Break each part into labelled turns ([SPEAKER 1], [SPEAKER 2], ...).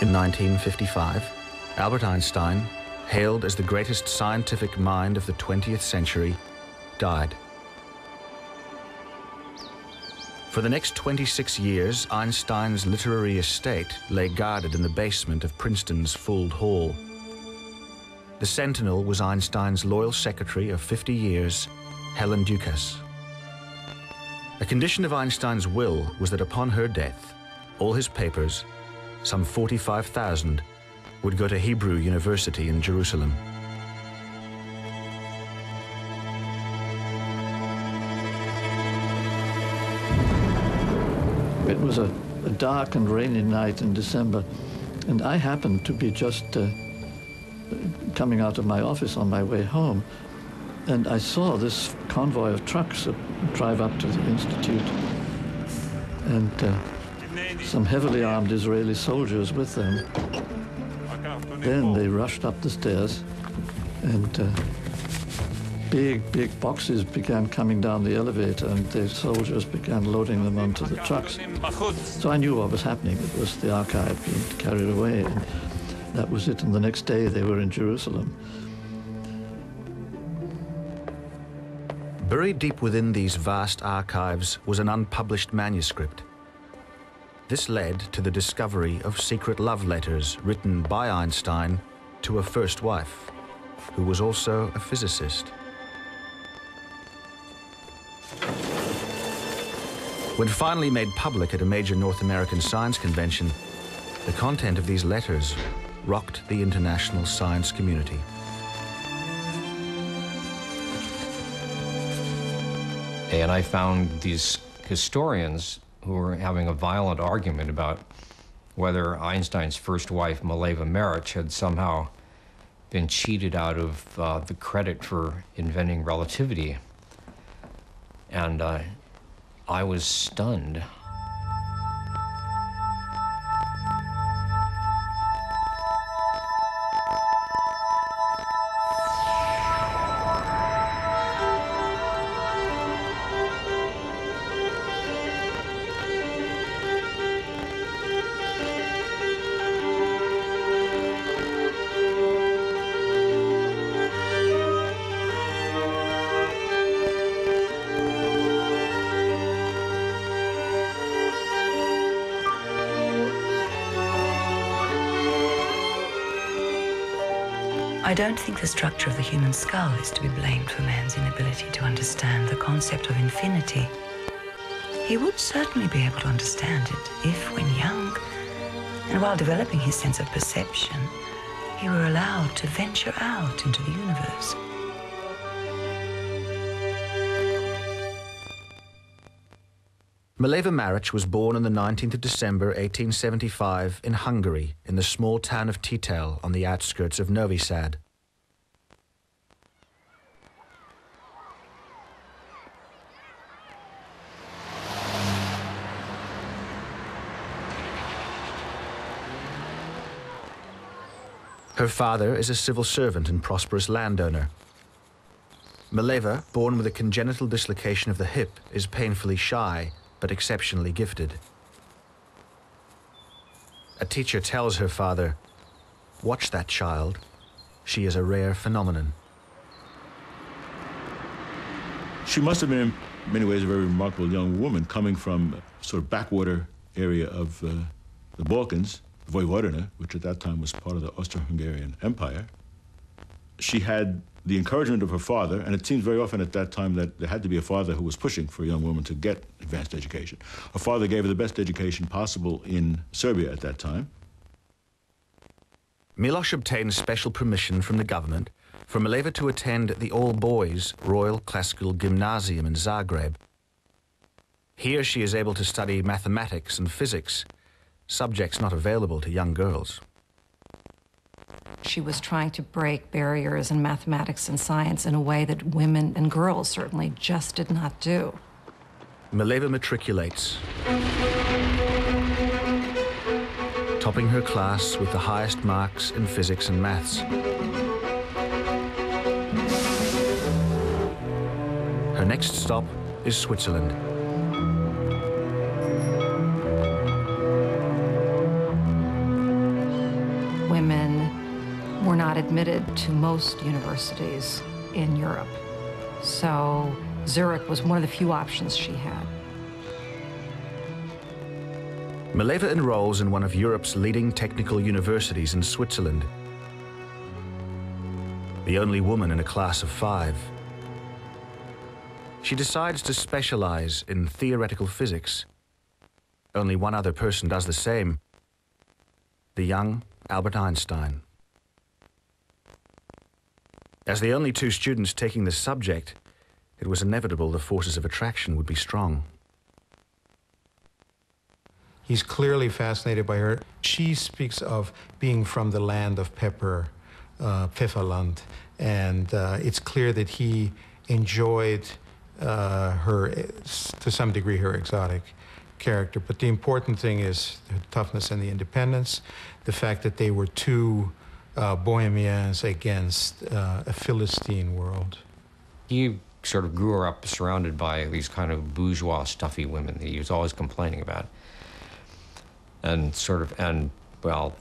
[SPEAKER 1] In 1955, Albert Einstein, hailed as the greatest scientific mind of the 20th century, died. For the next 26 years, Einstein's literary estate lay guarded in the basement of Princeton's Fuld Hall. The Sentinel was Einstein's loyal secretary of 50 years, Helen Dukas. A condition of Einstein's will was that upon her death, all his papers, some 45,000, would go to Hebrew University in Jerusalem.
[SPEAKER 2] It was a dark and rainy night in December, and I happened to be just coming out of my office on my way home, and I saw this convoy of trucks drive up to the Institute, and some heavily armed Israeli soldiers with them. Then they rushed up the stairs, and big boxes began coming down the elevator, and the soldiers began loading them onto the trucks. So I knew what was happening. It was the archive being carried away, and that was it. And the next day they were in Jerusalem.
[SPEAKER 1] Buried deep within these vast archives was an unpublished manuscript. This led to the discovery of secret love letters written by Einstein to a first wife, who was also a physicist. When finally made public at a major North American science convention, the content of these letters rocked the international science community.
[SPEAKER 3] And I found these historians who were having a violent argument about whether Einstein's first wife, Mileva Maric, had somehow been cheated out of the credit for inventing relativity. And I was stunned.
[SPEAKER 4] I don't think the structure of the human skull is to be blamed for man's inability to understand the concept of infinity. He would certainly be able to understand it if, when young, and while developing his sense of perception, he were allowed to venture out into the universe.
[SPEAKER 1] Mileva Maric was born on the 19th of December 1875 in Hungary, in the small town of Titel on the outskirts of Novi Sad. Her father is a civil servant and prosperous landowner. Mileva, born with a congenital dislocation of the hip, is painfully shy, but exceptionally gifted. A teacher tells her father, "Watch that child. She is a rare phenomenon."
[SPEAKER 5] She must have been, in many ways, a very remarkable young woman coming from a sort of backwater area of the Balkans, Vojvodina, which at that time was part of the Austro-Hungarian Empire. She had the encouragement of her father, and it seems very often at that time that there had to be a father who was pushing for a young woman to get advanced education. Her father gave her the best education possible in Serbia at that time.
[SPEAKER 1] Miloš obtained special permission from the government for Mileva to attend the all-boys Royal Classical Gymnasium in Zagreb. Here she is able to study mathematics and physics, subjects not available to young girls.
[SPEAKER 6] She was trying to break barriers in mathematics and science in a way that women and girls certainly just did not do.
[SPEAKER 1] Mileva matriculates, topping her class with the highest marks in physics and maths. Her next stop is Switzerland.
[SPEAKER 6] women were not admitted to most universities in Europe. So Zurich was one of the few options she had.
[SPEAKER 1] Mileva enrolls in one of Europe's leading technical universities in Switzerland. The only woman in a class of 5. She decides to specialize in theoretical physics. Only one other person does the same: the young Albert Einstein. As the only 2 students taking this subject, it was inevitable the forces of attraction would be strong.
[SPEAKER 7] He's clearly fascinated by her. She speaks of being from the land of pepper, Pfefferland, and it's clear that he enjoyed her, to some degree, her exotic character. But the important thing is the toughness and the independence, the fact that they were 2 bohemians against a Philistine world.
[SPEAKER 3] He sort of grew up surrounded by these kind of bourgeois, stuffy women that he was always complaining about. And well,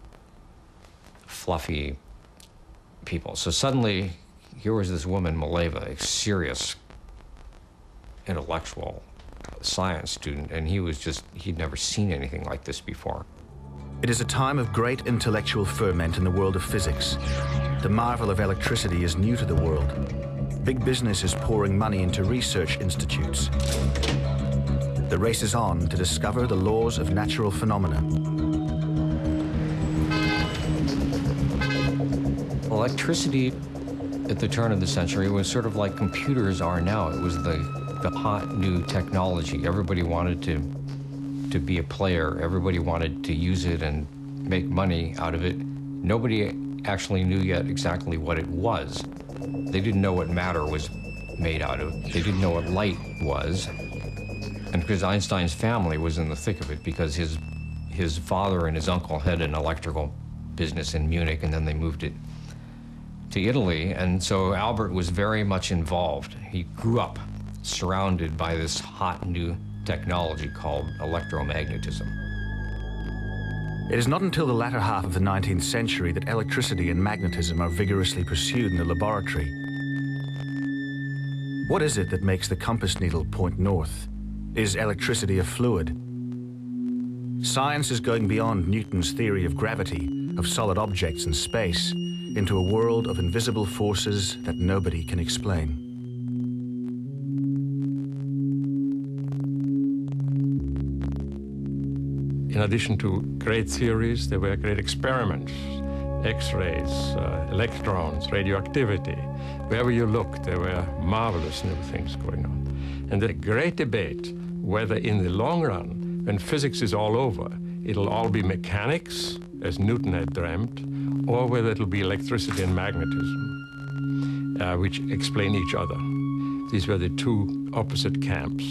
[SPEAKER 3] fluffy people. So suddenly, here was this woman, Mileva, a serious intellectual science student, and he'd never seen anything like this before.
[SPEAKER 1] It is a time of great intellectual ferment in the world of physics. The marvel of electricity is new to the world. Big business is pouring money into research institutes. The race is on to discover the laws of natural phenomena.
[SPEAKER 3] Electricity at the turn of the century was sort of like computers are now. It was the hot new technology. Everybody wanted to be a player. Everybody wanted to use it and make money out of it. Nobody actually knew yet exactly what it was. They didn't know what matter was made out of. They didn't know what light was. And because Einstein's family was in the thick of it, because his father and his uncle had an electrical business in Munich, and then they moved it to Italy. And so Albert was very much involved. He grew up surrounded by this hot new technology called electromagnetism.
[SPEAKER 1] It is not until the latter half of the 19th century that electricity and magnetism are vigorously pursued in the laboratory. What is it that makes the compass needle point north? Is electricity a fluid? Science is going beyond Newton's theory of gravity, of solid objects in space, into a world of invisible forces that nobody can explain.
[SPEAKER 8] In addition to great theories, there were great experiments. X-rays, electrons, radioactivity. Wherever you looked, there were marvelous new things going on. And the great debate whether in the long run, when physics is all over, it'll all be mechanics, as Newton had dreamt, or whether it'll be electricity and magnetism, which explain each other. These were the 2 opposite camps.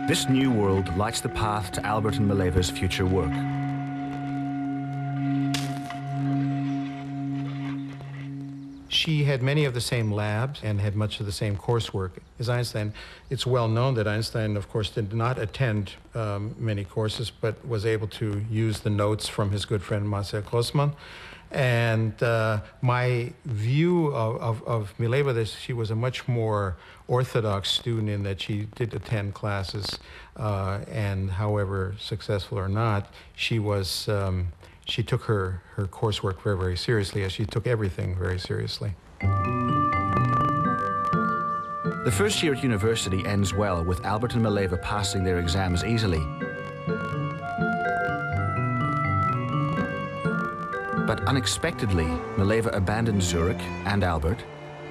[SPEAKER 1] This new world lights the path to Albert and Mileva's future work.
[SPEAKER 7] She had many of the same labs and had much of the same coursework as Einstein. It's well known that Einstein, of course, did not attend many courses, but was able to use the notes from his good friend Marcel Grossmann. And my view of Mileva, that she was a much more orthodox student in that she did attend classes, and however successful or not, she was. She took her coursework very, very seriously, as she took everything very seriously.
[SPEAKER 1] The first year at university ends well, with Albert and Mileva passing their exams easily. But unexpectedly, Mileva abandons Zurich and Albert,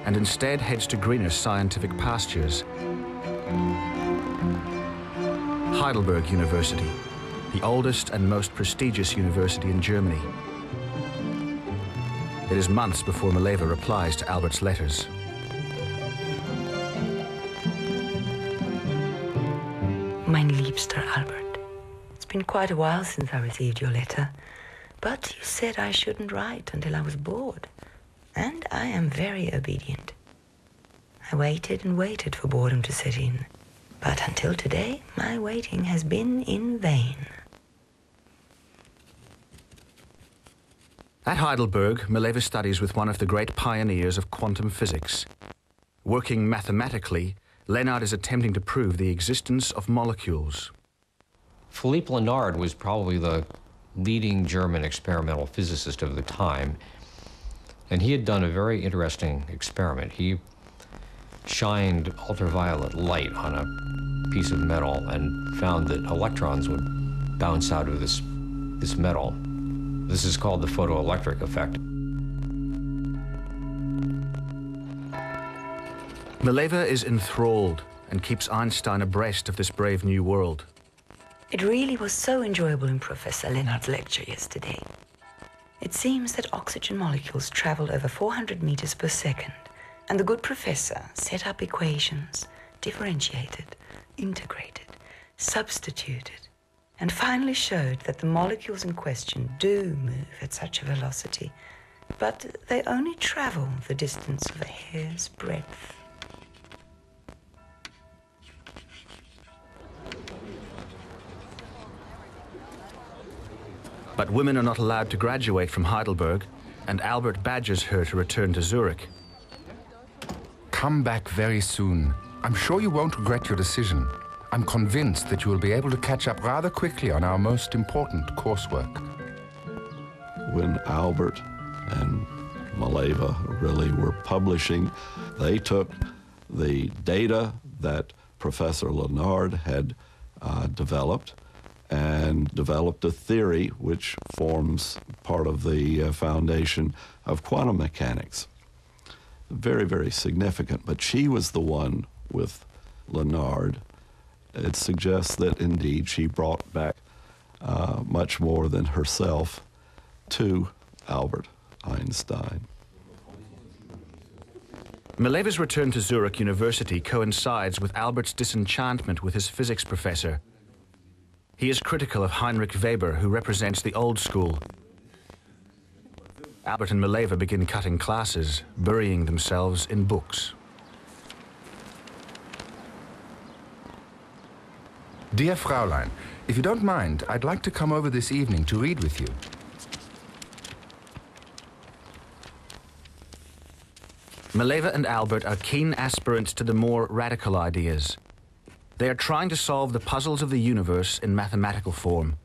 [SPEAKER 1] and instead heads to greener scientific pastures. Heidelberg University, the oldest and most prestigious university in Germany. It is months before Mileva replies to Albert's letters.
[SPEAKER 4] Mein liebster Albert, it's been quite a while since I received your letter, but you said I shouldn't write until I was bored, and I am very obedient. I waited and waited for boredom to set in, but until today, my waiting has been in vain.
[SPEAKER 1] At Heidelberg, Mileva studies with one of the great pioneers of quantum physics. Working mathematically, Lenard is attempting to prove the existence of molecules.
[SPEAKER 3] Philippe Lenard was probably the leading German experimental physicist of the time, and he had done a very interesting experiment. He shined ultraviolet light on a piece of metal and found that electrons would bounce out of this metal. This is called the photoelectric effect.
[SPEAKER 1] Mileva is enthralled and keeps Einstein abreast of this brave new world.
[SPEAKER 4] It really was so enjoyable in Professor Lenard's lecture yesterday. It seems that oxygen molecules traveled over 400 meters per second, and the good professor set up equations, differentiated, integrated, substituted, and finally showed that the molecules in question do move at such a velocity, but they only travel the distance of a hair's breadth.
[SPEAKER 1] But women are not allowed to graduate from Heidelberg, and Albert badgers her to return to Zurich.
[SPEAKER 9] Come back very soon. I'm sure you won't regret your decision. I'm convinced that you will be able to catch up rather quickly on our most important coursework.
[SPEAKER 10] When Albert and Mileva really were publishing, they took the data that Professor Lenard had developed and developed a theory which forms part of the foundation of quantum mechanics. Very, very significant, but she was the one with Lenard. It suggests that indeed she brought back much more than herself to Albert Einstein.
[SPEAKER 1] Mileva's return to Zurich University coincides with Albert's disenchantment with his physics professor. He is critical of Heinrich Weber, who represents the old school. Albert and Mileva begin cutting classes, burying themselves in books.
[SPEAKER 9] Dear Fraulein, if you don't mind, I'd like to come over this evening to read with you.
[SPEAKER 1] Mileva and Albert are keen aspirants to the more radical ideas. They are trying to solve the puzzles of the universe in mathematical form.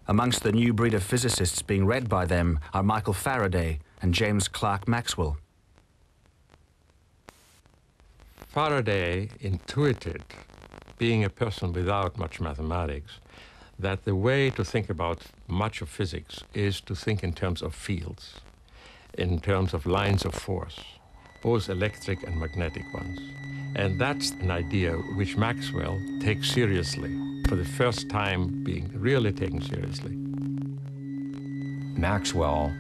[SPEAKER 1] Amongst the new breed of physicists being read by them are Michael Faraday and James Clerk Maxwell.
[SPEAKER 8] Faraday intuited, being a person without much mathematics, that the way to think about much of physics is to think in terms of fields, in terms of lines of force, both electric and magnetic ones. And that's an idea which Maxwell takes seriously, for the first time being really taken seriously.
[SPEAKER 3] Maxwell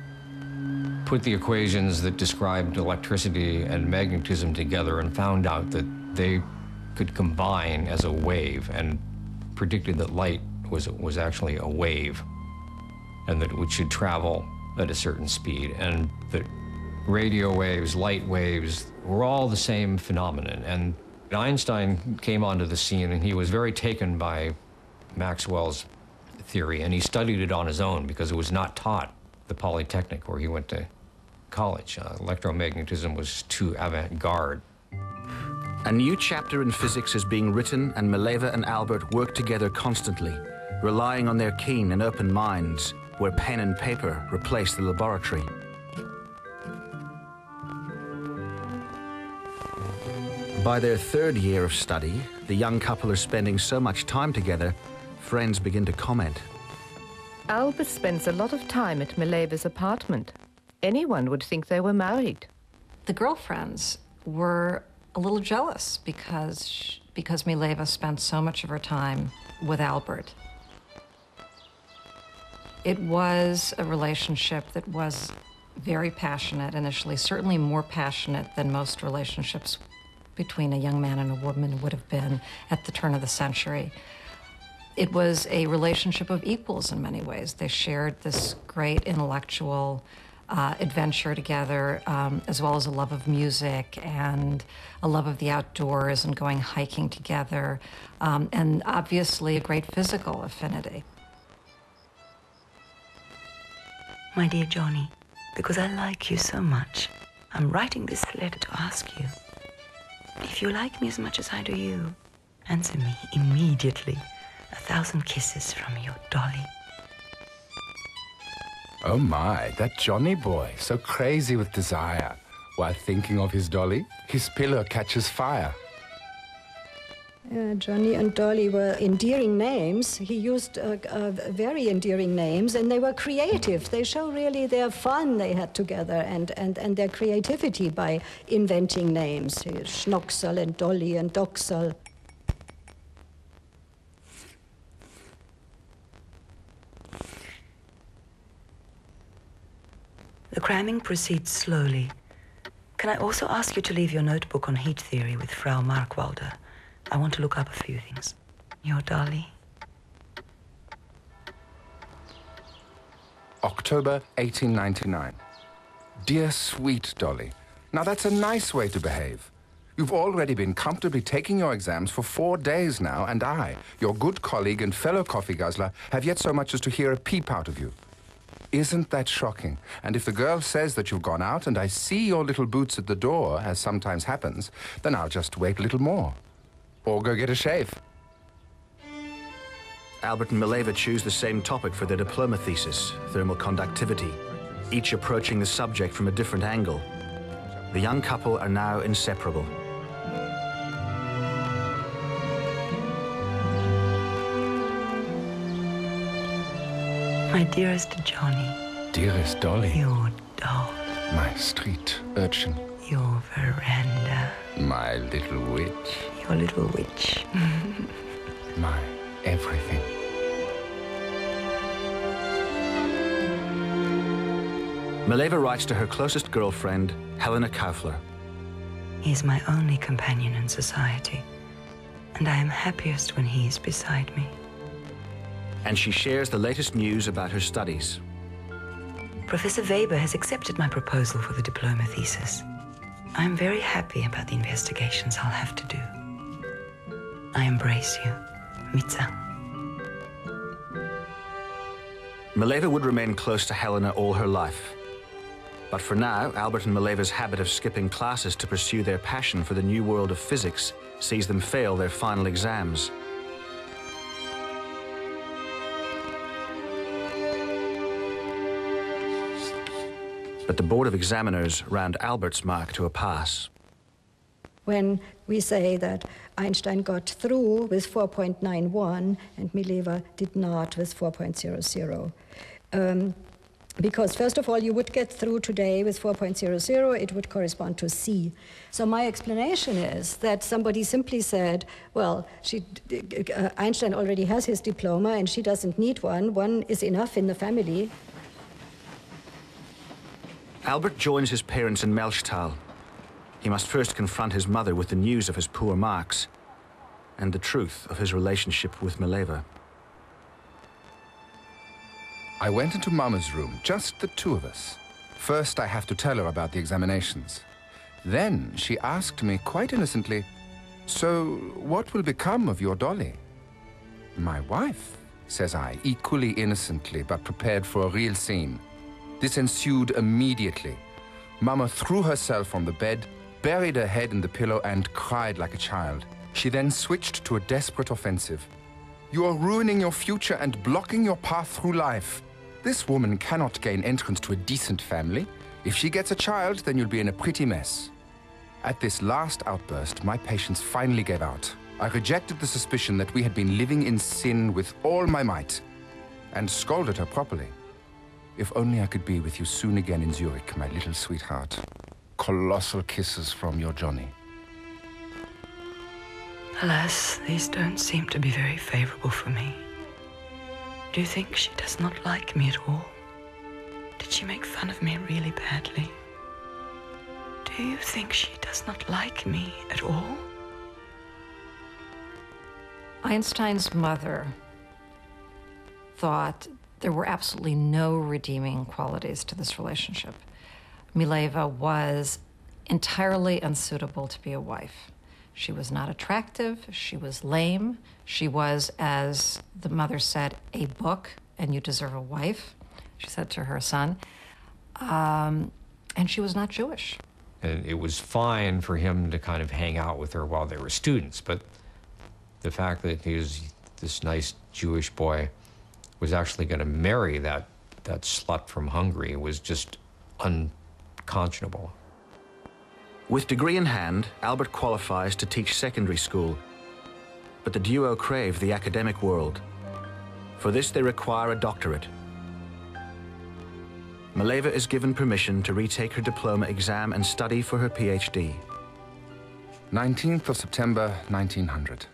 [SPEAKER 3] put the equations that described electricity and magnetism together and found out that they could combine as a wave, and predicted that light was actually a wave, and that it should travel at a certain speed, and that radio waves, light waves, were all the same phenomenon. And Einstein came onto the scene, and he was very taken by Maxwell's theory, and he studied it on his own because it was not taught at the Polytechnic where he went to college. Electromagnetism was too avant-garde.
[SPEAKER 1] A new chapter in physics is being written, and Mileva and Albert work together constantly, relying on their keen and open minds, where pen and paper replace the laboratory. By their third year of study, the young couple are spending so much time together, friends begin to comment.
[SPEAKER 11] Albert spends a lot of time at Mileva's apartment. Anyone would think they were married.
[SPEAKER 6] The girlfriends were a little jealous because Mileva spent so much of her time with Albert. It was a relationship that was very passionate initially, certainly more passionate than most relationships between a young man and a woman would have been at the turn of the century. It was a relationship of equals in many ways. They shared this great intellectual adventure together, as well as a love of music and a love of the outdoors and going hiking together, and obviously a great physical affinity.
[SPEAKER 4] My dear Johnny, because I like you so much, I'm writing this letter to ask you. If you like me as much as I do you, answer me immediately. 1,000 kisses from your Dolly.
[SPEAKER 9] Oh my, that Johnny boy, so crazy with desire. While thinking of his Dolly, his pillow catches fire.
[SPEAKER 12] Johnny and Dolly were endearing names. He used very endearing names, and they were creative. They show really their fun they had together and their creativity by inventing names. Schnocksel and Dolly and Doxel.
[SPEAKER 4] The cramming proceeds slowly. Can I also ask you to leave your notebook on heat theory with Frau Markwalder? I want to look up a few things. Your Dolly.
[SPEAKER 9] October 1899. Dear sweet Dolly, now that's a nice way to behave. You've already been comfortably taking your exams for 4 days now, and I, your good colleague and fellow coffee guzzler, have yet so much as to hear a peep out of you. Isn't that shocking? And if the girl says that you've gone out and I see your little boots at the door, as sometimes happens, then I'll just wait a little more. Or go get a shave.
[SPEAKER 1] Albert and Mileva choose the same topic for their diploma thesis, thermal conductivity, each approaching the subject from a different angle. The young couple are now inseparable.
[SPEAKER 4] My dearest Johnny.
[SPEAKER 9] Dearest Dolly.
[SPEAKER 4] Your doll.
[SPEAKER 9] My street urchin.
[SPEAKER 4] Your veranda.
[SPEAKER 9] My little witch.
[SPEAKER 4] Your little witch.
[SPEAKER 9] My everything.
[SPEAKER 1] Mileva writes to her closest girlfriend, Helena Kaufler.
[SPEAKER 4] He is my only companion in society, and I am happiest when he is beside me.
[SPEAKER 1] And she shares the latest news about her studies.
[SPEAKER 4] Professor Weber has accepted my proposal for the diploma thesis. I am very happy about the investigations I'll have to do. I embrace you, Mitza.
[SPEAKER 1] Mileva would remain close to Helena all her life. But for now, Albert and Mileva's habit of skipping classes to pursue their passion for the new world of physics sees them fail their final exams. But the Board of Examiners round Albert's mark to a pass.
[SPEAKER 12] When we say that Einstein got through with 4.91 and Mileva did not with 4.00. Because first of all, you would get through today with 4.00, it would correspond to C. So my explanation is that somebody simply said, well, Einstein already has his diploma and she doesn't need one. One is enough in the family.
[SPEAKER 1] Albert joins his parents in Melchthal. He must first confront his mother with the news of his poor marks and the truth of his relationship with Mileva.
[SPEAKER 9] I went into Mama's room, just the two of us. First, I have to tell her about the examinations. Then she asked me quite innocently, "So what will become of your Dolly?" "My wife," says I, equally innocently, but prepared for a real scene. This ensued immediately. Mama threw herself on the bed, buried her head in the pillow, and cried like a child. She then switched to a desperate offensive. "You are ruining your future and blocking your path through life. This woman cannot gain entrance to a decent family. If she gets a child, then you'll be in a pretty mess." At this last outburst, my patience finally gave out. I rejected the suspicion that we had been living in sin with all my might, and scolded her properly. "If only I could be with you soon again in Zurich, my little sweetheart. Colossal kisses from your Johnny."
[SPEAKER 4] Alas, these don't seem to be very favorable for me. Do you think she does not like me at all? Did she make fun of me really badly? Do you think she does not like me at all?
[SPEAKER 6] Einstein's mother thought there were absolutely no redeeming qualities to this relationship. Mileva was entirely unsuitable to be a wife. She was not attractive, she was lame, she was, as the mother said, a book, and you deserve a wife. she said to her son. And she was not Jewish.
[SPEAKER 3] And it was fine for him to kind of hang out with her while they were students, but the fact that he was this nice Jewish boy was actually going to marry that slut from Hungary was just unconscionable.
[SPEAKER 1] With degree in hand, Albert qualifies to teach secondary school, but the duo crave the academic world. For this, they require a doctorate. Mileva is given permission to retake her diploma exam and study for her PhD.
[SPEAKER 9] 19th of September, 1900.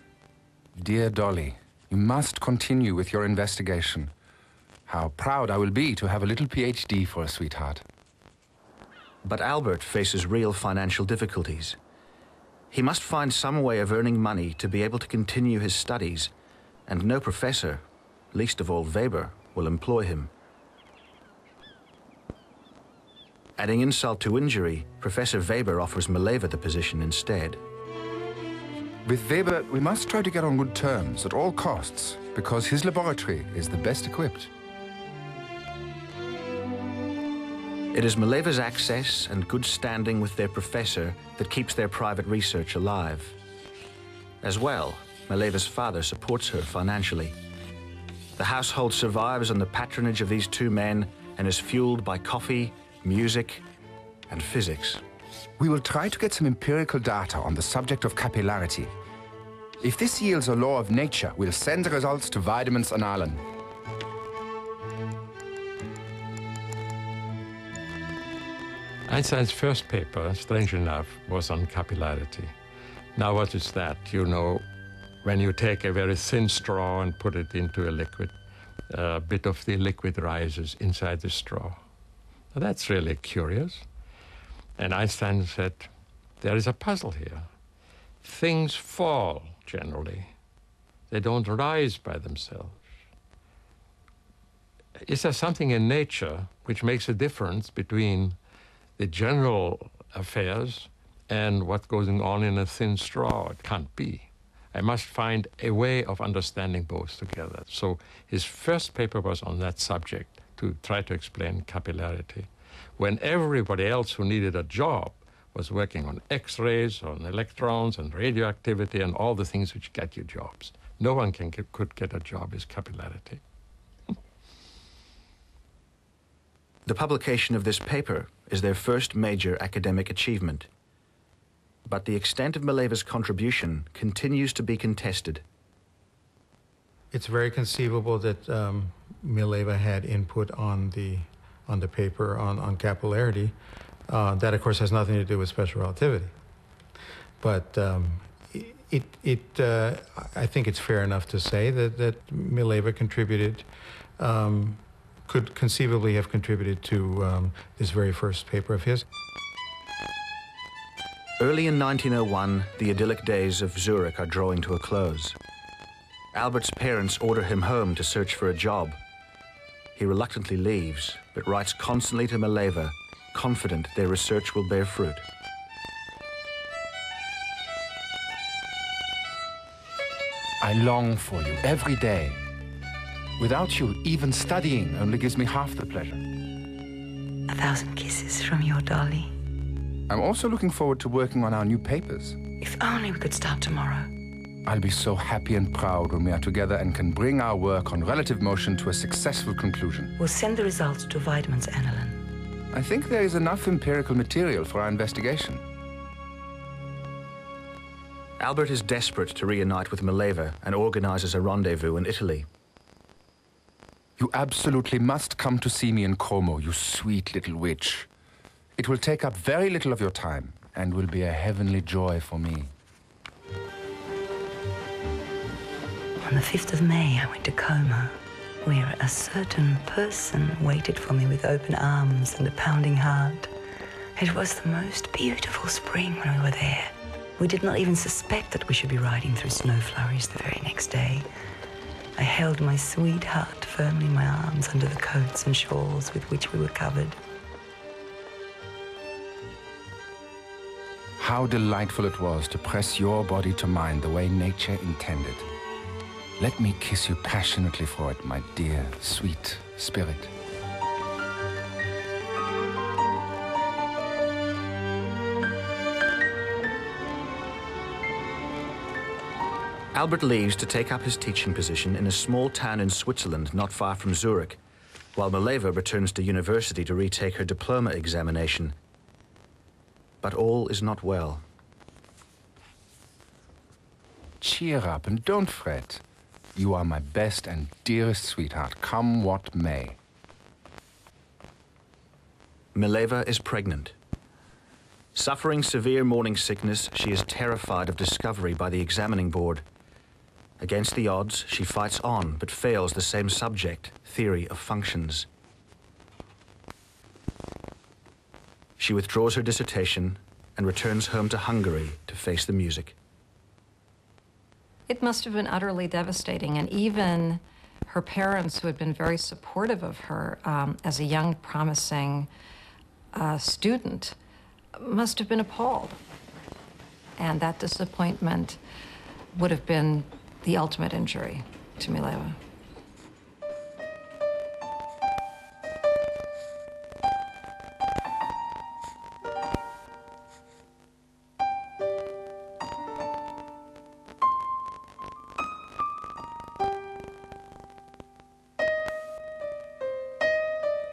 [SPEAKER 9] Dear Dolly, you must continue with your investigation. How proud I will be to have a little PhD for a sweetheart.
[SPEAKER 1] But Albert faces real financial difficulties. He must find some way of earning money to be able to continue his studies, and no professor, least of all Weber, will employ him. Adding insult to injury, Professor Weber offers Mileva the position instead.
[SPEAKER 9] With Weber, we must try to get on good terms at all costs, because his laboratory is the best equipped.
[SPEAKER 1] It is Mileva's access and good standing with their professor that keeps their private research alive. As well, Mileva's father supports her financially. The household survives on the patronage of these two men and is fueled by coffee, music, and physics.
[SPEAKER 9] We will try to get some empirical data on the subject of capillarity. If this yields a law of nature, we'll send the results to Weidemann's Annalen.
[SPEAKER 8] Einstein's first paper, strange enough, was on capillarity. Now what is that? You know, when you take a very thin straw and put it into a liquid, a bit of the liquid rises inside the straw. Now that's really curious. And Einstein said, there is a puzzle here. Things fall, generally. They don't rise by themselves. Is there something in nature which makes a difference between the general affairs and what's going on in a thin straw? It can't be. I must find a way of understanding both together. So his first paper was on that subject, to try to explain capillarity, when everybody else who needed a job was working on X-rays, on electrons, and radioactivity, and all the things which get you jobs. No one could get a job is capillarity.
[SPEAKER 1] The publication of this paper is their first major academic achievement. But the extent of Mileva's contribution continues to be contested.
[SPEAKER 7] It's very conceivable that Mileva had input on the paper on capillarity. That, of course, has nothing to do with special relativity. But I think it's fair enough to say that Mileva contributed, could conceivably have contributed to this very first paper of his.
[SPEAKER 1] Early in 1901, the idyllic days of Zurich are drawing to a close. Albert's parents order him home to search for a job. He reluctantly leaves, but writes constantly to Mileva, confident their research will bear fruit.
[SPEAKER 9] I long for you every day. Without you, even studying only gives me half the pleasure.
[SPEAKER 4] 1,000 kisses from your Dolly.
[SPEAKER 9] I'm also looking forward to working on our new papers.
[SPEAKER 4] If only we could start tomorrow.
[SPEAKER 9] I'll be so happy and proud when we are together and can bring our work on relative motion to a successful conclusion.
[SPEAKER 4] We'll send the results to Weidemann's Annalen.
[SPEAKER 9] I think there is enough empirical material for our investigation.
[SPEAKER 1] Albert is desperate to reunite with Mileva and organizes a rendezvous in Italy.
[SPEAKER 9] You absolutely must come to see me in Como, you sweet little witch. It will take up very little of your time and will be a heavenly joy for me.
[SPEAKER 4] On the 5th of May, I went to Como, where a certain person waited for me with open arms and a pounding heart. It was the most beautiful spring when we were there. We did not even suspect that we should be riding through snow flurries the very next day. I held my sweetheart firmly in my arms under the coats and shawls with which we were covered.
[SPEAKER 9] How delightful it was to press your body to mine the way nature intended. Let me kiss you passionately for it, my dear, sweet spirit.
[SPEAKER 1] Albert leaves to take up his teaching position in a small town in Switzerland not far from Zurich, while Mileva returns to university to retake her diploma examination. But all is not well.
[SPEAKER 9] Cheer up and don't fret. You are my best and dearest sweetheart, come what may.
[SPEAKER 1] Mileva is pregnant. Suffering severe morning sickness, she is terrified of discovery by the examining board. Against the odds, she fights on, but fails the same subject, theory of functions. She withdraws her dissertation and returns home to Hungary to face the music.
[SPEAKER 6] It must have been utterly devastating, and even her parents, who had been very supportive of her as a young, promising student, must have been appalled. And that disappointment would have been the ultimate injury to Mileva.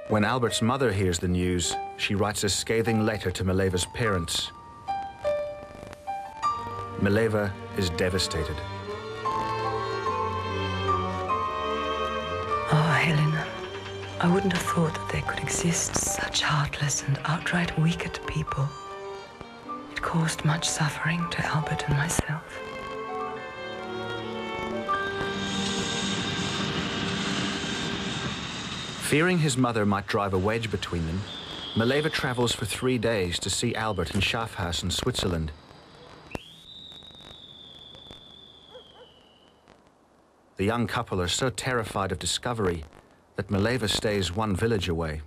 [SPEAKER 1] When Albert's mother hears the news, she writes a scathing letter to Mileva's parents. Mileva is devastated.
[SPEAKER 4] Oh, Helena, I wouldn't have thought that there could exist such heartless and outright wicked people. It caused much suffering to Albert and myself.
[SPEAKER 1] Fearing his mother might drive a wedge between them, Mileva travels for 3 days to see Albert in Schaffhausen, Switzerland. The young couple are so terrified of discovery that Mileva stays 1 village away.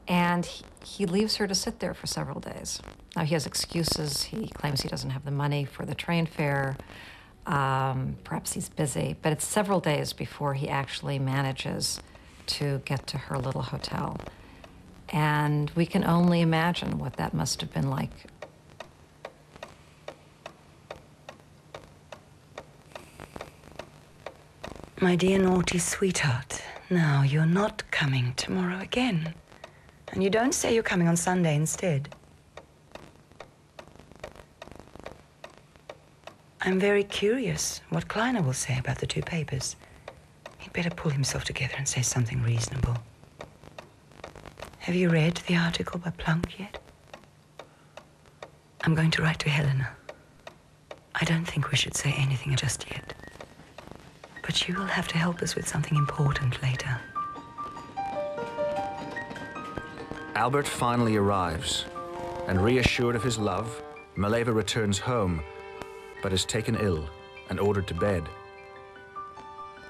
[SPEAKER 6] And he leaves her to sit there for several days. Now, he has excuses. He claims he doesn't have the money for the train fare. Perhaps he's busy, but it's several days before he actually manages to get to her little hotel. And we can only imagine what that must have been like.
[SPEAKER 4] My dear naughty sweetheart, now you're not coming tomorrow again. And you don't say you're coming on Sunday instead. I'm very curious what Kleiner will say about the 2 papers. He'd better pull himself together and say something reasonable. Have you read the article by Plunk yet? I'm going to write to Helena. I don't think we should say anything just yet. But you will have to help us with something important later.
[SPEAKER 1] Albert finally arrives, and reassured of his love, Mileva returns home, but is taken ill and ordered to bed.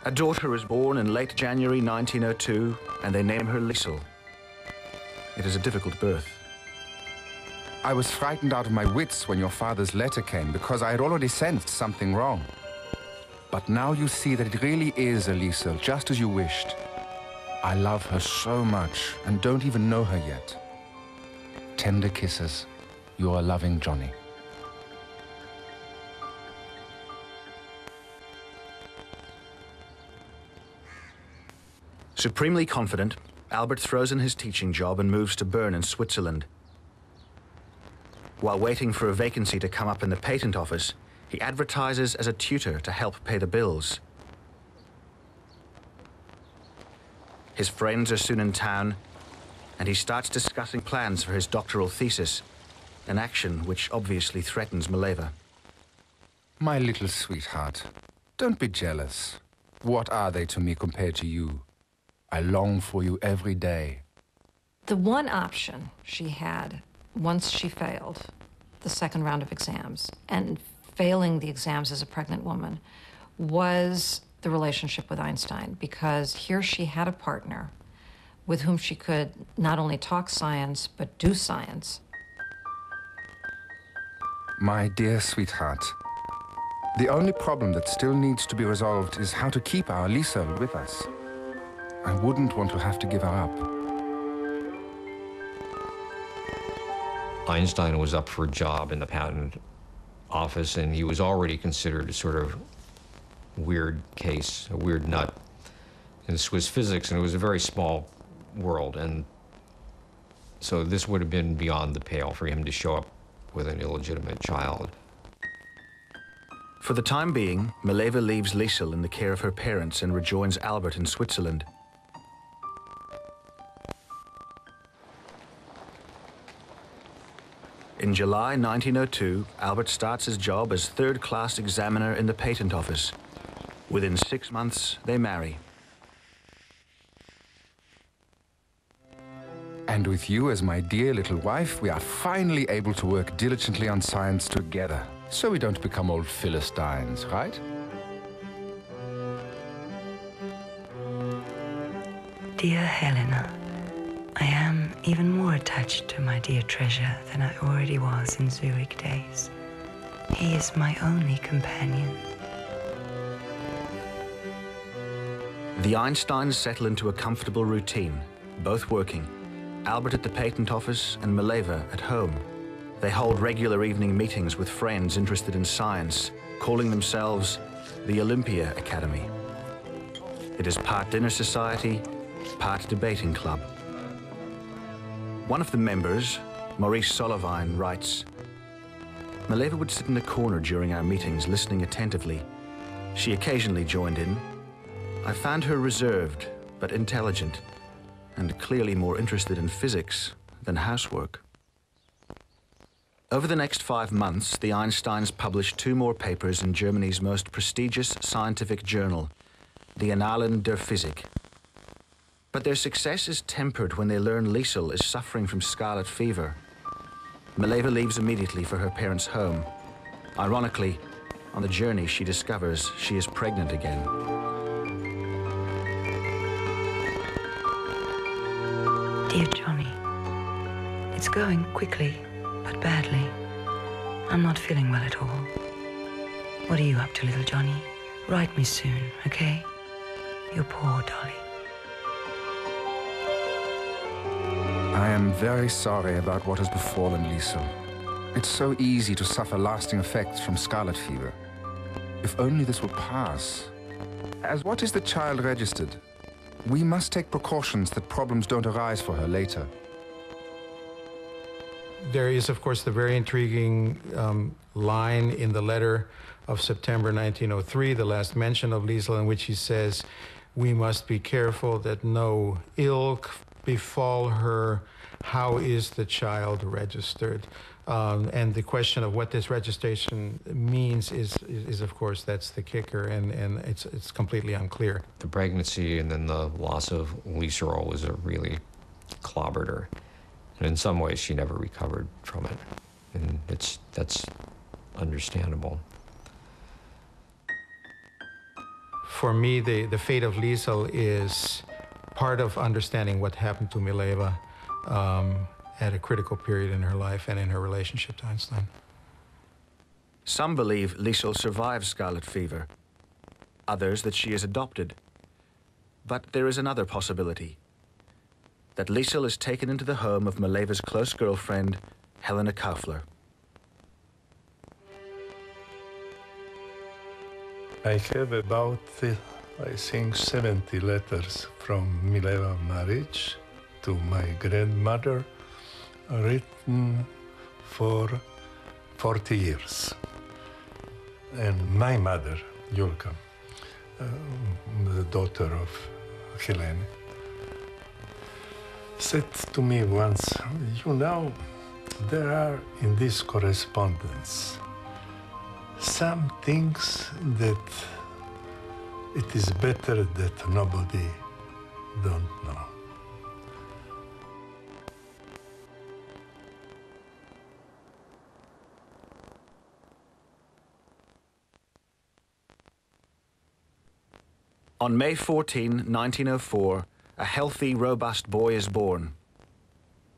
[SPEAKER 1] A daughter is born in late January 1902, and they name her Liesel. It is a difficult birth.
[SPEAKER 9] I was frightened out of my wits when your father's letter came because I had already sensed something wrong. But now you see that it really is a Liesel, just as you wished. I love her so much and don't even know her yet. Tender kisses, your loving Johnny.
[SPEAKER 1] Supremely confident, Albert throws in his teaching job and moves to Bern in Switzerland. While waiting for a vacancy to come up in the patent office, he advertises as a tutor to help pay the bills. His friends are soon in town, and he starts discussing plans for his doctoral thesis, an action which obviously threatens Mileva.
[SPEAKER 9] My little sweetheart, don't be jealous. What are they to me compared to you? I long for you every day.
[SPEAKER 6] The one option she had once she failed the second round of exams, and failing the exams as a pregnant woman, was the relationship with Einstein, because here she had a partner with whom she could not only talk science, but do science.
[SPEAKER 9] My dear sweetheart, the only problem that still needs to be resolved is how to keep our Liesel with us. I wouldn't want to have to give her up.
[SPEAKER 3] Einstein was up for a job in the patent office, and he was already considered a sort of weird case, a weird nut in Swiss physics, and it was a very small world, and so this would have been beyond the pale for him to show up with an illegitimate child.
[SPEAKER 1] For the time being, Mileva leaves Liesel in the care of her parents and rejoins Albert in Switzerland. In July 1902, Albert starts his job as third-class examiner in the patent office. Within 6 months, they marry.
[SPEAKER 9] And with you as my dear little wife, we are finally able to work diligently on science together, so we don't become old Philistines, right?
[SPEAKER 4] Dear Helena, I am even more attached to my dear treasure than I already was in Zurich days. He is my only companion.
[SPEAKER 1] The Einsteins settle into a comfortable routine, both working. Albert at the patent office and Mileva at home. They hold regular evening meetings with friends interested in science, calling themselves the Olympia Academy. It is part dinner society, part debating club. One of the members, Maurice Solovine, writes, Mileva would sit in a corner during our meetings, listening attentively. She occasionally joined in. I found her reserved, but intelligent, and clearly more interested in physics than housework. Over the next 5 months, the Einsteins published 2 more papers in Germany's most prestigious scientific journal, the Annalen der Physik. But their success is tempered when they learn Liesel is suffering from scarlet fever. Mileva leaves immediately for her parents' home. Ironically, on the journey, she discovers she is pregnant again.
[SPEAKER 4] Dear Johnny, it's going quickly, but badly. I'm not feeling well at all. What are you up to, little Johnny? Write me soon, okay? Your poor Dolly.
[SPEAKER 9] I am very sorry about what has befallen Liesel. It's so easy to suffer lasting effects from scarlet fever. If only this would pass. As what is the child registered? We must take precautions that problems don't arise for her later.
[SPEAKER 7] There is, of course, the very intriguing line in the letter of September 1903, the last mention of Liesel, in which he says, we must be careful that no ill befall her. How is the child registered? And the question of what this registration means is of course, that's the kicker, and it's completely unclear.
[SPEAKER 3] The pregnancy and then the loss of Liesel was a really clobbered her. And in some ways, she never recovered from it. And that's understandable.
[SPEAKER 7] For me, the fate of Liesel is part of understanding what happened to Mileva at a critical period in her life and in her relationship to Einstein.
[SPEAKER 1] Some believe Liesel survived scarlet fever, others that she is adopted. But there is another possibility, that Liesel is taken into the home of Mileva's close girlfriend, Helena Kaufler.
[SPEAKER 13] I have about, I think, 70 letters from Mileva Maric to my grandmother, written for 40 years. And my mother, Julka, the daughter of Helene, said to me once, you know, there are in this correspondence some things that it is better that nobody don't know.
[SPEAKER 1] On May 14, 1904, a healthy, robust boy is born.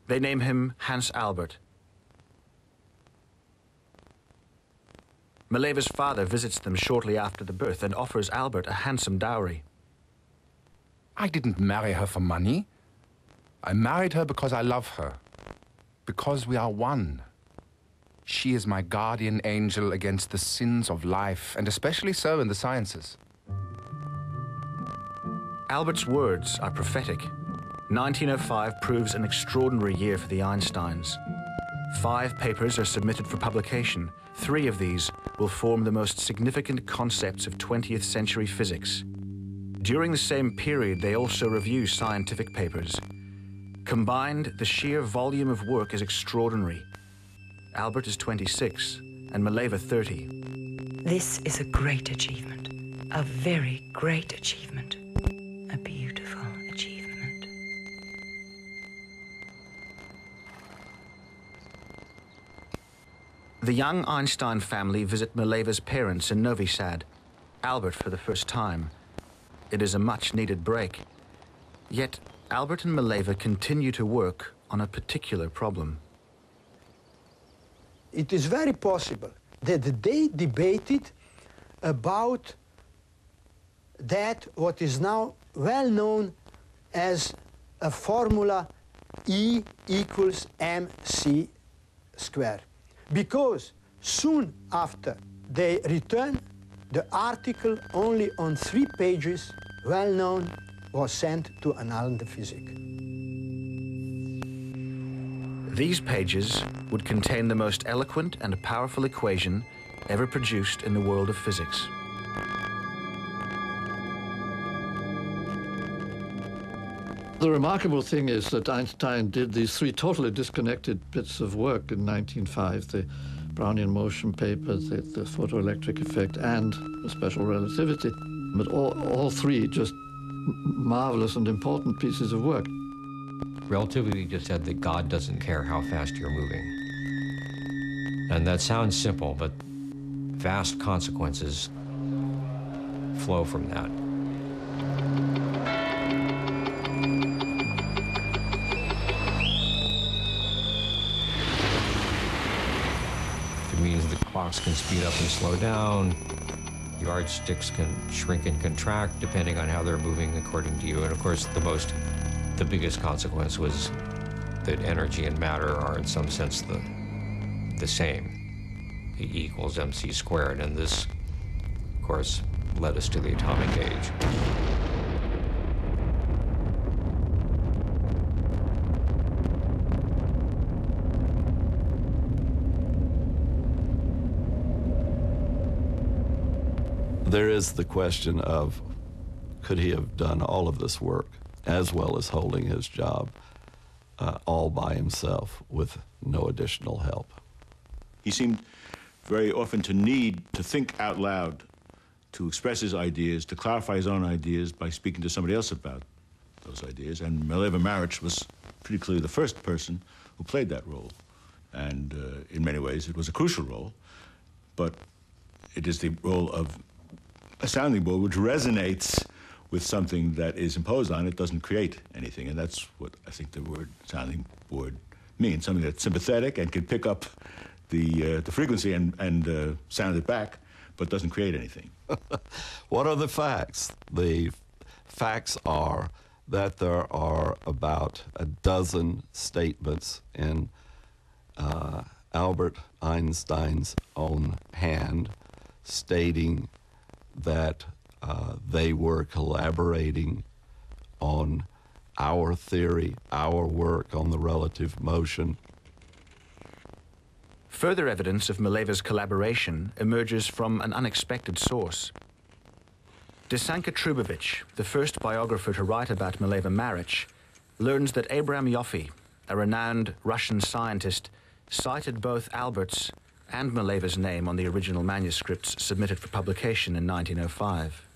[SPEAKER 1] They name him Hans Albert. Mileva's father visits them shortly after the birth and offers Albert a handsome dowry.
[SPEAKER 9] I didn't marry her for money. I married her because I love her. Because we are one. She is my guardian angel against the sins of life, and especially so in the sciences.
[SPEAKER 1] Albert's words are prophetic. 1905 proves an extraordinary year for the Einsteins. 5 papers are submitted for publication. 3 of these will form the most significant concepts of 20th century physics. During the same period, they also review scientific papers. Combined, the sheer volume of work is extraordinary. Albert is 26 and Mileva 30.
[SPEAKER 4] This is a great achievement, a very great achievement, a beautiful achievement.
[SPEAKER 1] The young Einstein family visit Mileva's parents in Novi Sad, Albert for the first time. It is a much-needed break. Yet, Albert and Mileva continue to work on a particular problem.
[SPEAKER 14] It is very possible that they debated about that what is now well known as a formula E equals mc squared. Because soon after they returned, the article only on 3 pages, well known, was sent to Annalen der Physik.
[SPEAKER 1] These pages would contain the most eloquent and powerful equation ever produced in the world of physics.
[SPEAKER 2] The remarkable thing is that Einstein did these 3 totally disconnected bits of work in 1905, the Brownian motion paper, the photoelectric effect, and the special relativity. But all 3 just marvelous and important pieces of work.
[SPEAKER 3] Relativity just said that God doesn't care how fast you're moving. And that sounds simple, but vast consequences flow from that. It means the clocks can speed up and slow down. Yardsticks can shrink and contract depending on how they're moving according to you. And of course, the biggest consequence was that energy and matter are in some sense the same. E equals mc squared. And this, of course, led us to the atomic age.
[SPEAKER 10] There is the question of, could he have done all of this work as well as holding his job all by himself with no additional help?
[SPEAKER 5] He seemed very often to need to think out loud, to express his ideas, to clarify his own ideas by speaking to somebody else about those ideas. And Mileva Maric was pretty clearly the first person who played that role. And in many ways, it was a crucial role, but it is the role of a sounding board which resonates with something that is imposed on it, doesn't create anything. And that's what I think the word sounding board means, something that's sympathetic and can pick up the frequency and sound it back, but doesn't create anything.
[SPEAKER 10] What are the facts? The facts are that there are about a dozen statements in Albert Einstein's own hand stating that they were collaborating on our theory, our work on the relative motion.
[SPEAKER 1] Further evidence of Mileva's collaboration emerges from an unexpected source. Desanka Trubovich, the first biographer to write about Mileva Maric, learns that Abram Yoffe, a renowned Russian scientist, cited both Albert's and Mileva's name on the original manuscripts submitted for publication in 1905.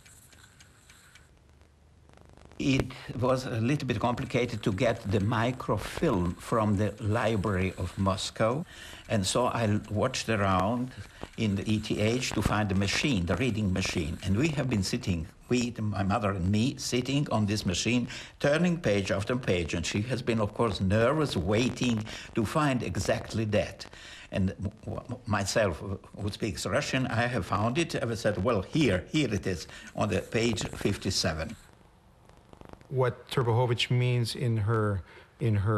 [SPEAKER 15] It was a little bit complicated to get the microfilm from the Library of Moscow, and so I watched around in the ETH to find the machine, the reading machine. And we have been sitting, my mother and me, sitting on this machine, turning page after page, and she has been, of course, nervous, waiting to find exactly that. And myself, who speaks Russian, I have found it. I said, well, here it is, on the page 57.
[SPEAKER 7] What Trubovich means in her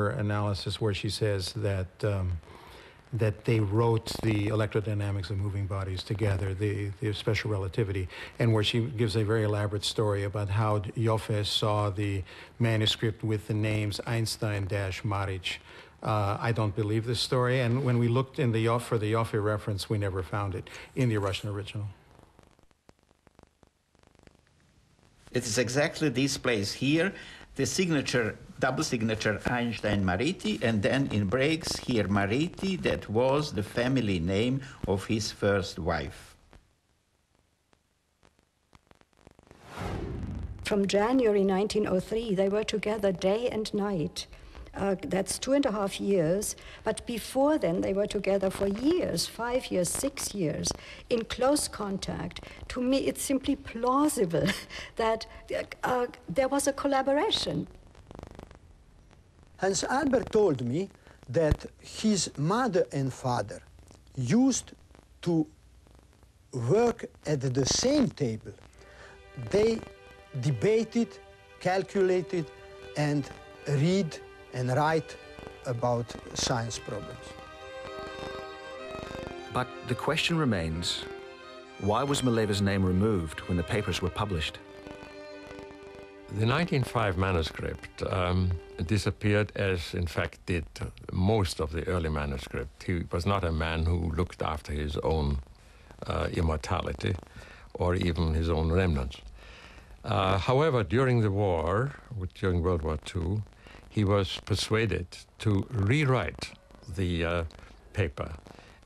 [SPEAKER 7] analysis, where she says that that they wrote the electrodynamics of moving bodies together, the special relativity, and where she gives a very elaborate story about how Joffe saw the manuscript with the names Einstein-Maric. I don't believe this story, and when we looked in the for the Joffe reference, we never found it in the Russian original.
[SPEAKER 15] It is exactly this place here, the signature, double signature Einstein-Maric, and then in breaks here Maric, that was the family name of his first wife.
[SPEAKER 12] From January 1903, they were together day and night. That's 2.5 years, but before then they were together for years, 5 years, 6 years, in close contact. To me, it's simply plausible that there was a collaboration.
[SPEAKER 14] Hans Albert told me that his mother and father used to work at the same table. They debated, calculated, and read and write about science problems.
[SPEAKER 1] But the question remains, why was Mileva's name removed when the papers were published?
[SPEAKER 8] The 1905 manuscript disappeared, as in fact did most of the early manuscript. He was not a man who looked after his own immortality or even his own remnants. However, during the war, during World War II, he was persuaded to rewrite the paper.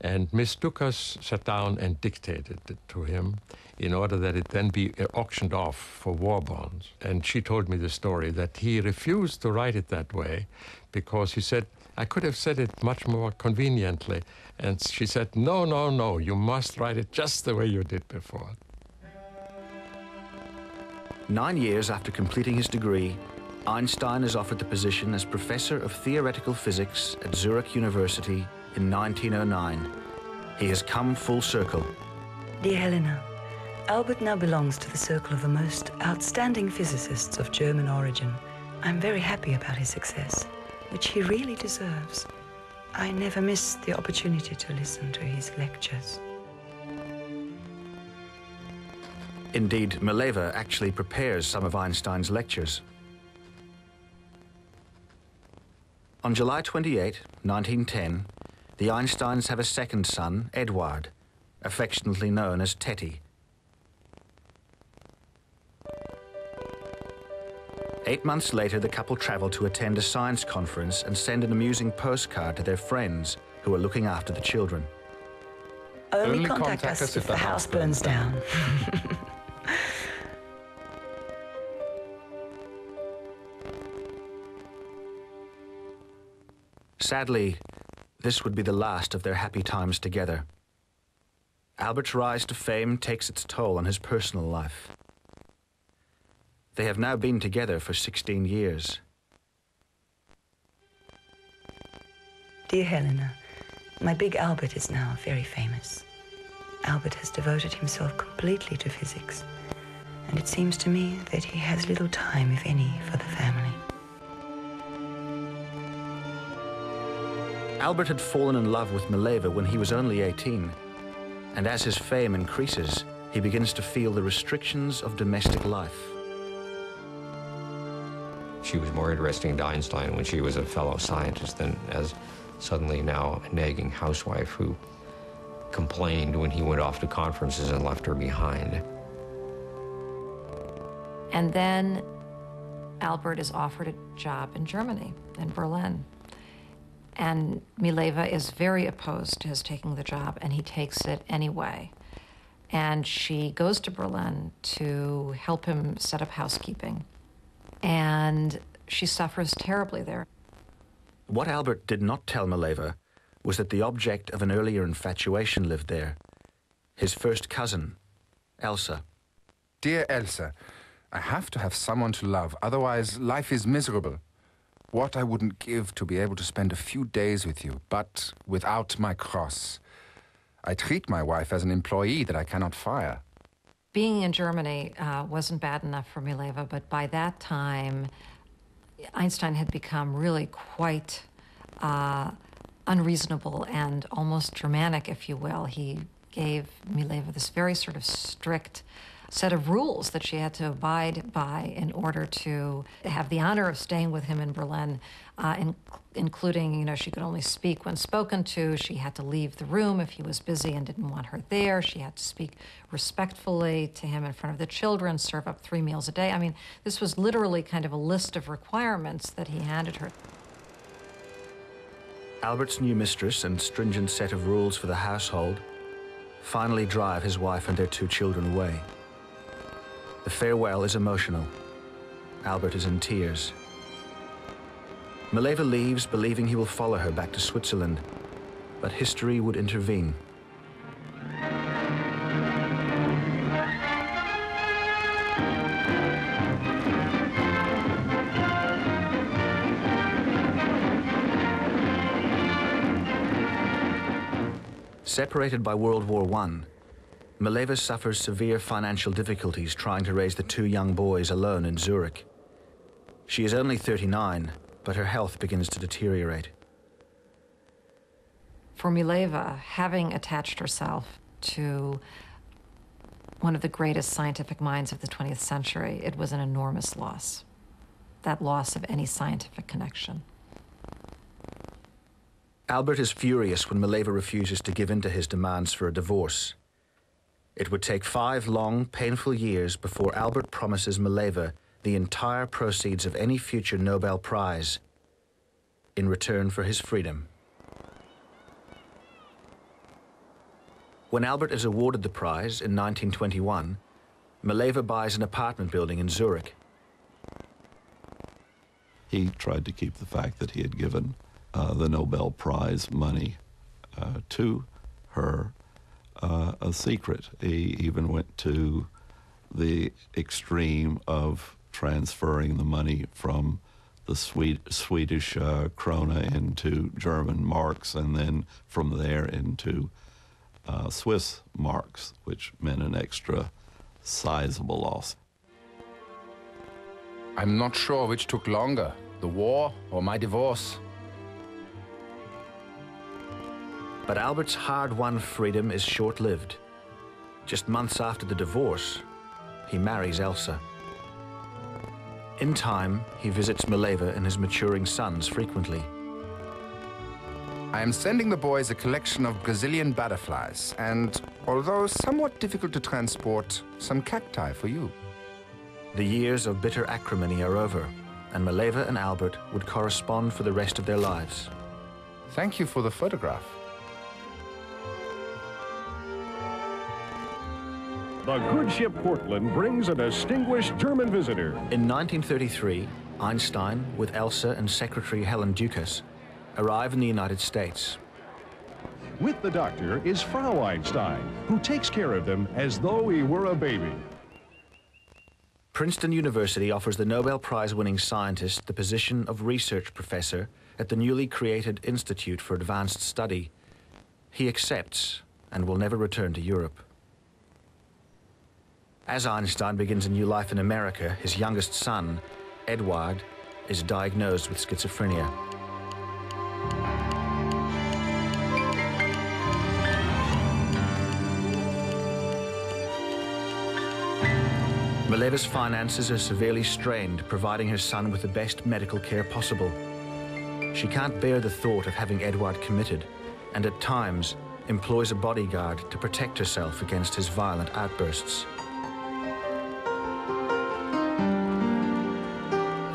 [SPEAKER 8] And Miss Dukas sat down and dictated it to him in order that it then be auctioned off for war bonds. And she told me the story that he refused to write it that way because he said, I could have said it much more conveniently. And she said, no, no, no, you must write it just the way you did before.
[SPEAKER 1] 9 years after completing his degree, Einstein is offered the position as Professor of Theoretical Physics at Zurich University in 1909. He has come full circle.
[SPEAKER 4] Dear Helena, Albert now belongs to the circle of the most outstanding physicists of German origin. I'm very happy about his success, which he really deserves. I never miss the opportunity to listen to his lectures.
[SPEAKER 1] Indeed, Mileva actually prepares some of Einstein's lectures. On July 28, 1910, the Einsteins have a second son, Eduard, affectionately known as Teddy. 8 months later, the couple travel to attend a science conference and send an amusing postcard to their friends who are looking after the children.
[SPEAKER 4] Only contact us if the house burns down.
[SPEAKER 1] Sadly, this would be the last of their happy times together. Albert's rise to fame takes its toll on his personal life. They have now been together for 16 years.
[SPEAKER 4] Dear Helena, my big Albert is now very famous. Albert has devoted himself completely to physics, and it seems to me that he has little time, if any, for the family.
[SPEAKER 1] Albert had fallen in love with Mileva when he was only 18, and as his fame increases, he begins to feel the restrictions of domestic life.
[SPEAKER 3] She was more interesting to Einstein when she was a fellow scientist than as suddenly now a nagging housewife who complained when he went off to conferences and left her behind.
[SPEAKER 6] And then Albert is offered a job in Germany, in Berlin. And Mileva is very opposed to his taking the job, and he takes it anyway. And she goes to Berlin to help him set up housekeeping. And she suffers terribly there.
[SPEAKER 1] What Albert did not tell Mileva was that the object of an earlier infatuation lived there. His first cousin, Elsa.
[SPEAKER 9] Dear Elsa, I have to have someone to love, otherwise life is miserable. What I wouldn't give to be able to spend a few days with you, but without my cross. I treat my wife as an employee that I cannot fire.
[SPEAKER 6] Being in Germany wasn't bad enough for Mileva, but by that time, Einstein had become really quite unreasonable and almost Germanic, if you will. He gave Mileva this very sort of strict set of rules that she had to abide by in order to have the honor of staying with him in Berlin, including, you know, she could only speak when spoken to. She had to leave the room if he was busy and didn't want her there. She had to speak respectfully to him in front of the children, serve up 3 meals a day. I mean, this was literally kind of a list of requirements that he handed her.
[SPEAKER 1] Albert's new mistress and stringent set of rules for the household finally drive his wife and their 2 children away. The farewell is emotional. Albert is in tears. Mileva leaves, believing he will follow her back to Switzerland, but history would intervene. Separated by World War I, Mileva suffers severe financial difficulties trying to raise the 2 young boys alone in Zurich. She is only 39, but her health begins to deteriorate.
[SPEAKER 6] For Mileva, having attached herself to one of the greatest scientific minds of the 20th century, it was an enormous loss, that loss of any scientific connection.
[SPEAKER 1] Albert is furious when Mileva refuses to give in to his demands for a divorce. It would take 5 long, painful years before Albert promises Mileva the entire proceeds of any future Nobel Prize in return for his freedom. When Albert is awarded the prize in 1921, Mileva buys an apartment building in Zurich.
[SPEAKER 10] He tried to keep the fact that he had given the Nobel Prize money to her a secret. He even went to the extreme of transferring the money from the Swedish krona into German marks, and then from there into Swiss marks, which meant an extra sizable loss.
[SPEAKER 9] I'm not sure which took longer, the war or my divorce.
[SPEAKER 1] But Albert's hard-won freedom is short-lived. Just months after the divorce, he marries Elsa. In time, he visits Mileva and his maturing sons frequently.
[SPEAKER 9] I am sending the boys a collection of Brazilian butterflies and, although somewhat difficult to transport, some cacti for you.
[SPEAKER 1] The years of bitter acrimony are over, and Mileva and Albert would correspond for the rest of their lives.
[SPEAKER 9] Thank you for the photograph.
[SPEAKER 16] The good ship Portland brings a distinguished German visitor.
[SPEAKER 1] In 1933, Einstein, with Elsa and secretary Helen Dukas, arrive in the United States.
[SPEAKER 16] With the doctor is Frau Einstein, who takes care of them as though he were a baby.
[SPEAKER 1] Princeton University offers the Nobel Prize-winning scientist the position of research professor at the newly created Institute for Advanced Study. He accepts and will never return to Europe. As Einstein begins a new life in America, his youngest son, Eduard, is diagnosed with schizophrenia. Mileva's finances are severely strained, providing her son with the best medical care possible. She can't bear the thought of having Eduard committed, and at times employs a bodyguard to protect herself against his violent outbursts.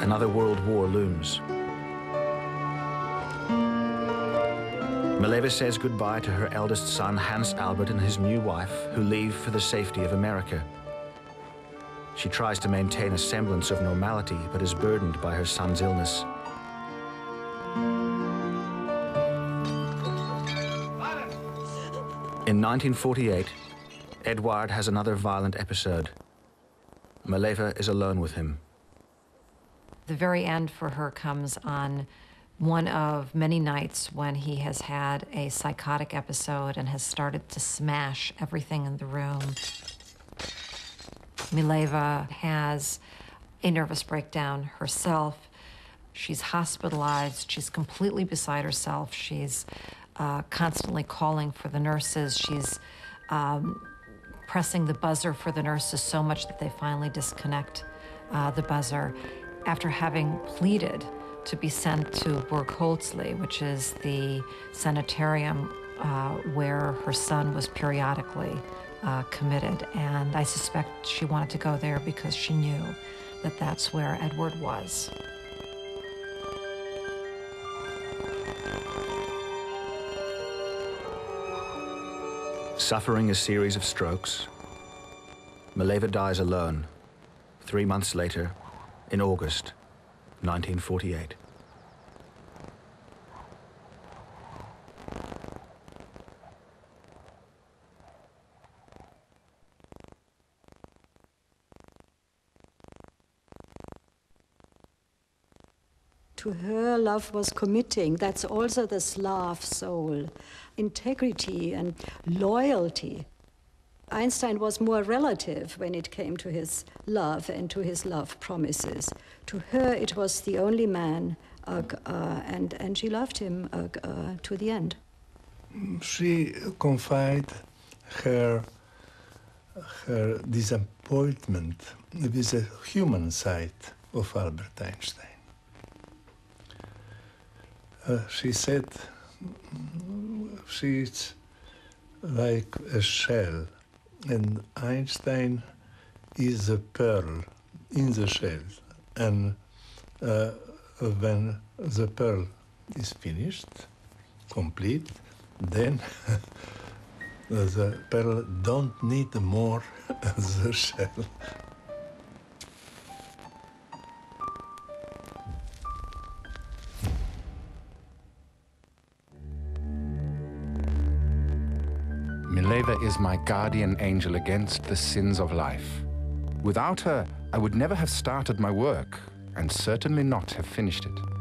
[SPEAKER 1] Another world war looms. Mileva says goodbye to her eldest son, Hans Albert, and his new wife, who leave for the safety of America. She tries to maintain a semblance of normality, but is burdened by her son's illness. In 1948, Eduard has another violent episode. Mileva is alone with him.
[SPEAKER 6] The very end for her comes on one of many nights when he has had a psychotic episode and has started to smash everything in the room. Mileva has a nervous breakdown herself. She's hospitalized. She's completely beside herself. She's constantly calling for the nurses. She's pressing the buzzer for the nurses so much that they finally disconnect the buzzer after having pleaded to be sent to Burgholzli, which is the sanitarium where her son was periodically committed. And I suspect she wanted to go there because she knew that that's where Edward was.
[SPEAKER 1] Suffering a series of strokes, Mileva dies alone 3 months later, in August 1948.
[SPEAKER 12] To her, love was committing. That's also the Slav soul. Integrity and loyalty. Einstein was more relative when it came to his love and to his love promises. To her, it was the only man, and she loved him to the end.
[SPEAKER 13] She confided her disappointment with the human side of Albert Einstein. She said she's like a shell, and Einstein is a pearl in the shell. And when the pearl is finished, complete, then the pearl don't need more the shell.
[SPEAKER 9] Mileva is my guardian angel against the sins of life. Without her, I would never have started my work, and certainly not have finished it.